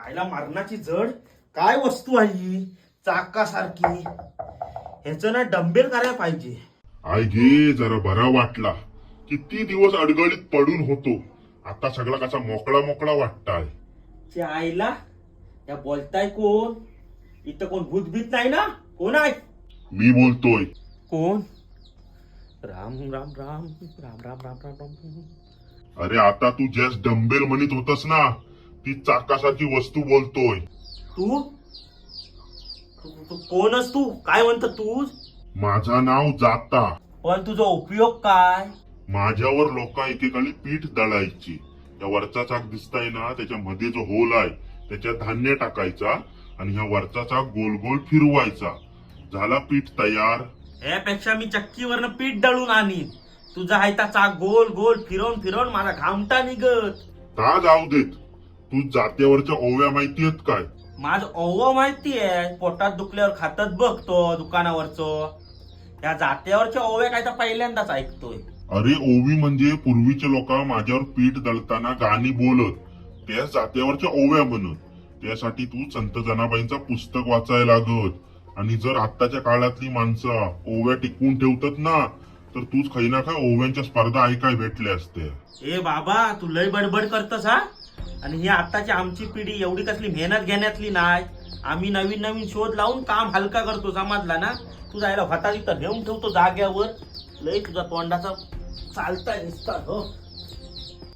आईला मारणाची जड काय वस्तू आहे ही चाकासारखी. ह्याचं ना डंबेल करायला पाहिजे. आय घे जरा बरा वाटला. किती दिवस अडगळीत पडून होतो, आता सगळा कसा मोकळा मोकळा वाटताय. च्या आईला या बोलताय कोण? इथं कोण भूतभीत नाही ना? कोण आहे? मी बोलतोय. कोण? राम राम राम राम राम राम राम राम. अरे आता तू जस्ट डंबेल म्हणत होतस ना, ती चाकासारखी वस्तू बोलतोय. तू तू कोणस? तू काय म्हणत तू? माझं नाव जाता. पण तुझा उपयोग काय? माझ्यावर लोक एकेकाळी पीठ दळायची. या वरचा चाक दिसताय ना, त्याच्या मध्ये जो होल आहे त्याच्यात धान्य टाकायचा आणि ह्या वरचा चाक गोल गोल फिरवायचा. झाला पीठ तयार. यापेक्षा मी चक्कीवरनं पीठ दळून आणीन. तुझा हायता चाक गोल गोल फिरवून फिरवून माझा घामटा निघत. का जाऊ देत. तू जात्यावरच्या ओव्या माहितीयेत काय? माझ ओव माहितीये, पोटात दुखल्यावर खातच बघतो दुकानावरचं. या जात्यावरच्या ओव्या काय तर पहिल्यांदाच ऐकतोय. अरे ओवी म्हणजे पूर्वीचे लोक माझ्यावर पीठ दळताना गाणी बोलत, त्या जात्यावरच्या ओव्या म्हणत. त्यासाठी तू संत जनाबाईंचा पुस्तक वाचायला लागत. आणि जर आत्ताच्या काळातली माणसं ओव्या टिकवून ठेवतात ना, तर तूच काही ना काही ओव्यांच्या स्पर्धा ऐकाय भेटल्या असते. ए बाबा, तू लय बडबड करतस हा. आणि ही आताची आमची पिढी एवढी कसली मेहनत घेण्यातली नाही. आम्ही नवीन नवीन शोध लावून काम हलका करतो, समजला ना? तू जायला भटारी तर घेऊन ठेवतो जाग्यावर. लय तुझा तोंडाचा चालता दिसता हो.